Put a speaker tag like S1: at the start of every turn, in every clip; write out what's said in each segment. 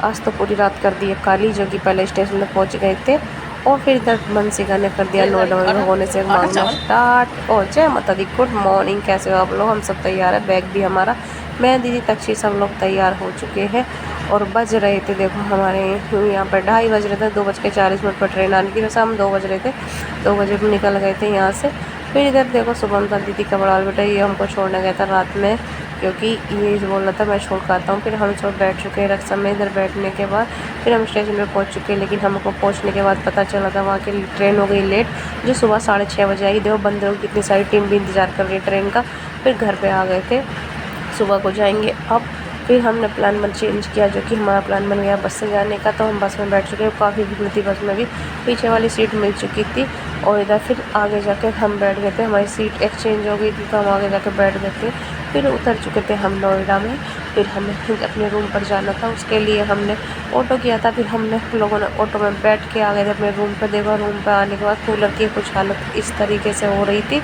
S1: आज तो पूरी रात कर दी है काली, जो कि पहले स्टेशन में पहुंच गए थे और फिर इधर मनसिका ने कर दिया नोएडा में होने से मांगना स्टार्ट। और जय माता दी, गुड मॉर्निंग, कैसे हो आप लोग? हम सब तैयार है, बैग भी हमारा, मैं दीदी तक्षी सब लोग तैयार हो चुके हैं। और बज रहे थे, देखो हमारे यहाँ पर 2:30 बज रहे थे, 2:40 पर ट्रेन आनी थी, वैसे हम 2 बज रहे थे, 2 बजे निकल गए थे यहाँ से। फिर इधर देखो सुबह दीदी का बड़ा बेटा ये हमको छोड़ने गया था रात में, क्योंकि ये बोल रहा था मैं छोड़ कर आता हूँ। फिर हम सब बैठ चुके हैं रक्षा में, इधर बैठने के बाद फिर हम स्टेशन पे पहुँच चुके हैं। लेकिन हमको पहुँचने के बाद पता चला था वहाँ की ट्रेन हो गई लेट, जो सुबह 6:30 बजे आई। देखो बंदरों की कितनी सारी टीम भी इंतज़ार कर रही है ट्रेन का। फिर घर पर आ गए थे, सुबह को जाएंगे अब। फिर हमने प्लान चेंज किया, जो कि हमारा प्लान बन गया बस से जाने का। तो हम बस में बैठ चुके हैं, काफ़ी भीड़ थी बस में भी, पीछे वाली सीट मिल चुकी थी। और इधर फिर आगे जाके हम बैठ गए थे, हमारी सीट एक्सचेंज हो गई थी तो हम आगे जाके बैठ गए थे। फिर उतर चुके थे हम नोएडा में। फिर हमें अपने रूम पर जाना था, उसके लिए हमने ऑटो किया था। फिर हमने लोगों ने ऑटो में बैठ के आ गए थे अपने रूम पर। देखो रूम पर आने के बाद कूलर की कुछ हालत इस तरीके से हो रही थी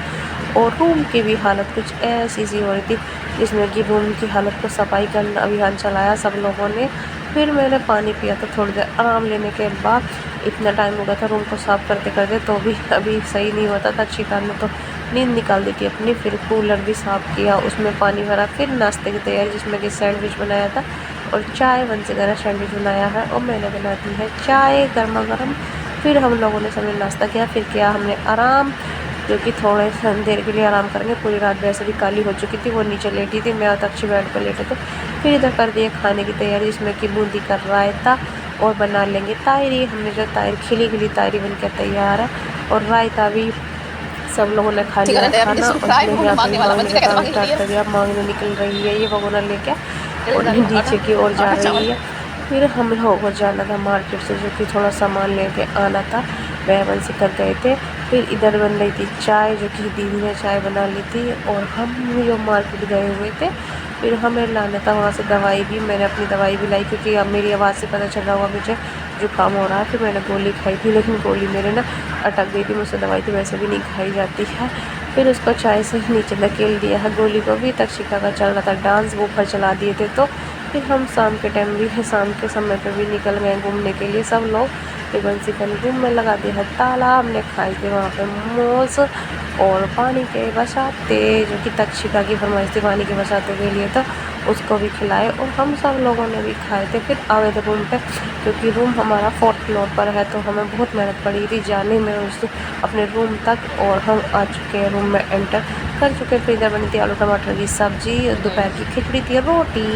S1: और रूम की भी हालत कुछ ऐसी सी हो रही थी, जिसमें कि रूम की हालत को सफाई का अभियान चलाया सब लोगों ने। फिर मैंने पानी पिया था, थोड़ी देर आराम लेने के बाद इतना टाइम हो गया था रूम को साफ़ करते करते, तो भी अभी सही नहीं होता था। शिकार ने तो नींद निकाल दी थी अपनी। फिर कूलर भी साफ़ किया, उसमें पानी भरा। फिर नाश्ते की तैयारी, जिसमें कि सैंडविच बनाया था और चाय, वंशिका ने सैंडविच बनाया है और मैंने बनाती है चाय गर्मा गर्म। फिर हम लोगों ने सबने नाश्ता किया, फिर किया हमने आराम, जो कि थोड़े देर के लिए आराम करेंगे। पूरी रात वैसे भी काली हो चुकी थी, वो नीचे लेटी थी, मैं और तक्षी बेड पर लेटे थे। फिर इधर कर दिए खाने की तैयारी, जिसमें कि बूंदी का रायता और बना लेंगे तायरी। हमने जो तायरी खिली खिली तायरी बनकर तैयार है, और रायता भी सब लोगों ने खा लिया खाना। और इसमें यहाँ पर मांगने का काम स्टार्ट कर दिया, मांगने निकल रही है ये भगोना लेके और नीचे की ओर जा रही है। फिर हम लोगों को जाना था मार्केट से, जो कि थोड़ा सामान लेके आना था, वह वंशिका गए थे। फिर इधर बन रही थी चाय, जो कि दीदी ने चाय बना ली थी और हम जो मार्केट गए हुए थे। फिर हमें लाना था वहाँ से दवाई भी, मैंने अपनी दवाई भी लाई, क्योंकि अब मेरी आवाज़ से पता चल रहा होगा मुझे जुकाम हो रहा है। फिर मैंने गोली खाई थी, लेकिन गोली मेरे ना अटक गई थी, मुझसे दवाई तो वैसे भी नहीं खाई जाती है। फिर उसको चाय से नीचे धकेल दिया है गोली को भी। तक्षिका का चल रहा था डांस, वो ऊपर चला दिए थे। तो फिर हम शाम के टाइम भी, शाम के समय पर भी निकल गए घूमने के लिए सब लोग। फिर वंशिका ने रूम में लगा दिया है ताला। हमने खाए थे वहाँ पे मोमोज और पानी के बसाते, जो कि तक्षिका की फरमाइश थी पानी के बसाते के लिए, तो उसको भी खिलाए और हम सब लोगों ने भी खाए थे। फिर आ गए थे रूम पे, क्योंकि रूम हमारा 4th फ्लोर पर है, तो हमें बहुत मेहनत पड़ी थी जाने में उस अपने रूम तक। और हम आ चुके हैं, रूम में एंटर कर चुके। फिर इधर बनी थी आलू टमाटर की सब्जी, दोपहर की खिचड़ी थी, रोटी।